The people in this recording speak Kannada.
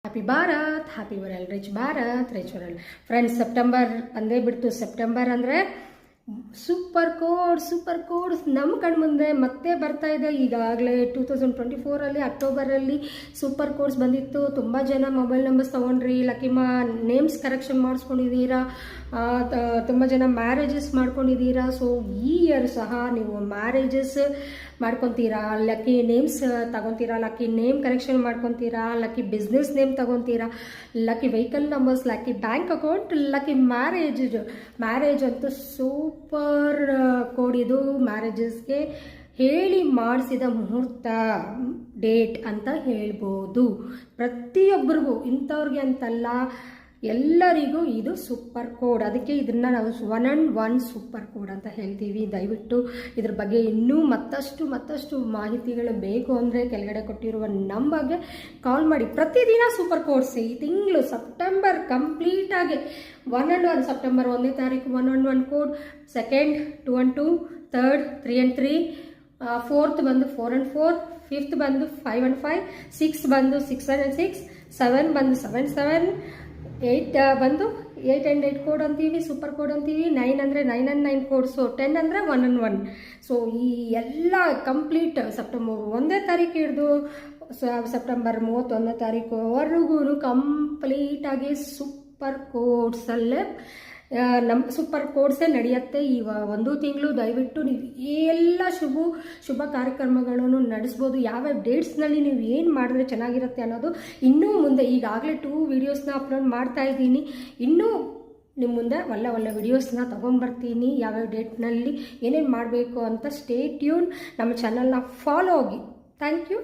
Happy Bharat, happy world rich Bharat, rich world friends. September ಬಂದೇ ಬಿಡ್ತು. ಸೆಪ್ಟೆಂಬರ್ ಅಂದರೆ ಸೂಪರ್ ಕೋಡ್ಸ್ ನಮ್ಮ ಕಣ್ಮುಂದೆ ಮತ್ತೆ ಬರ್ತಾ ಇದೆ. ಈಗಾಗಲೇ 2024 ಅಕ್ಟೋಬರಲ್ಲಿ ಸೂಪರ್ ಕೋಡ್ಸ್ ಬಂದಿತ್ತು. ತುಂಬ ಜನ ಮೊಬೈಲ್ ನಂಬರ್ಸ್ ತೊಗೊಂಡ್ರಿ, ಲಕ್ಕಿಮಾ ನೇಮ್ಸ್ ಕರೆಕ್ಷನ್ ಮಾಡಿಸ್ಕೊಂಡಿದ್ದೀರಾ, ತುಂಬ ಜನ ಮ್ಯಾರೇಜಸ್ ಮಾಡ್ಕೊಂಡಿದ್ದೀರಾ. ಸೊ ಈ ಇಯರ್ ಸಹ ನೀವು ಮ್ಯಾರೇಜಸ್ ಮಾಡ್ಕೊತೀರಾ, ಲಕ್ಕಿ ನೇಮ್ಸ್ ತಗೊತೀರಾ, ಲಕ್ಕಿ ನೇಮ್ ಕರೆಕ್ಷನ್ ಮಾಡ್ಕೊತೀರಾ, ಲಕ್ಕಿ ಬಿಸ್ನೆಸ್ ನೇಮ್ ತಗೊತೀರಾ, lucky vehicle numbers, lucky bank account, lucky marriage ಅಂತೂ ಸೂಪರ್ ಕೋಡ್ ಇದು. ಮ್ಯಾರೇಜಸ್ಗೆ ಹೇಳಿ ಮಾಡಿಸಿದ ಮುಹೂರ್ತ ಡೇಟ್ ಅಂತ ಹೇಳ್ಬೋದು. ಪ್ರತಿಯೊಬ್ಬರಿಗೂ, ಇಂಥವ್ರಿಗೆ ಅಂತಲ್ಲ, ಎಲ್ಲರಿಗೂ ಇದು ಸೂಪರ್ ಕೋಡ್. ಅದಕ್ಕೆ ಇದನ್ನು ನಾವು 1 ಸೂಪರ್ ಕೋಡ್ ಅಂತ ಹೇಳ್ತೀವಿ. ದಯವಿಟ್ಟು ಇದ್ರ ಬಗ್ಗೆ ಇನ್ನೂ ಮತ್ತಷ್ಟು ಮಾಹಿತಿಗಳು ಬೇಕು ಅಂದರೆ ಕೆಳಗಡೆ ಕೊಟ್ಟಿರುವ ನಂಬರ್ಗೆ ಕಾಲ್ ಮಾಡಿ. ಪ್ರತಿದಿನ ಸೂಪರ್ ಕೋಡ್ಸ್. ಈ ತಿಂಗಳು ಸೆಪ್ಟೆಂಬರ್ ಕಂಪ್ಲೀಟಾಗಿ 1 ಸೆಪ್ಟೆಂಬರ್ 1ನೇ ತಾರೀಕು 1 code, 2nd 2 and 2, 3rd 3 and 3, 4th ಬಂದು 4 and 4, 5th ಬಂದು 5 and 5, 6th ಬಂದು 6 and 6, 7 ಬಂದು 7 7, 8 ಬಂದು 8 and 8 ಕೋಡ್ ಅಂತೀವಿ, ಸೂಪರ್ ಕೋಡ್ ಅಂತೀವಿ. 9 ಅಂದರೆ 9 and 9 ಕೋಡ್. ಸೊ 10 ಅಂದರೆ 1 and 1. ಸೊ ಈ ಎಲ್ಲ ಕಂಪ್ಲೀಟ್ ಸೆಪ್ಟೆಂಬರ್ 1ನೇ ತಾರೀಕು ಹಿಡಿದು ಸೆಪ್ಟೆಂಬರ್ 31ನೇ ತಾರೀಕುವರೆಗೂ ಕಂಪ್ಲೀಟಾಗಿ ಸೂಪರ್ ಕೋಡ್ಸಲ್ಲೇ ಸೂಪರ್ ಕೋಡ್ಸೇ ನಡೆಯುತ್ತೆ ಈ ಒಂದು ತಿಂಗಳು. ದಯವಿಟ್ಟು ನೀವು ಎಲ್ಲ ಶುಭ ಕಾರ್ಯಕ್ರಮಗಳನ್ನು ನಡೆಸ್ಬೋದು. ಯಾವ್ಯಾವ ಡೇಟ್ಸ್ನಲ್ಲಿ ನೀವು ಏನು ಮಾಡಿದ್ರೆ ಚೆನ್ನಾಗಿರುತ್ತೆ ಅನ್ನೋದು ಇನ್ನೂ ಮುಂದೆ. ಈಗಾಗಲೇ 2 ವೀಡಿಯೋಸ್ನ ಅಪ್ಲೋಡ್ ಮಾಡ್ತಾ ಇದ್ದೀನಿ. ಇನ್ನೂ ನಿಮ್ಮ ಮುಂದೆ ಒಳ್ಳೆ ವಿಡಿಯೋಸ್ನ ತೊಗೊಂಬರ್ತೀನಿ. ಯಾವ್ಯಾವ ಡೇಟ್ನಲ್ಲಿ ಏನೇನು ಮಾಡಬೇಕು ಅಂತ. Stay tune. ನಮ್ಮ ಚಾನಲ್ನ ಫಾಲೋ ಆಗಿ. Thank you.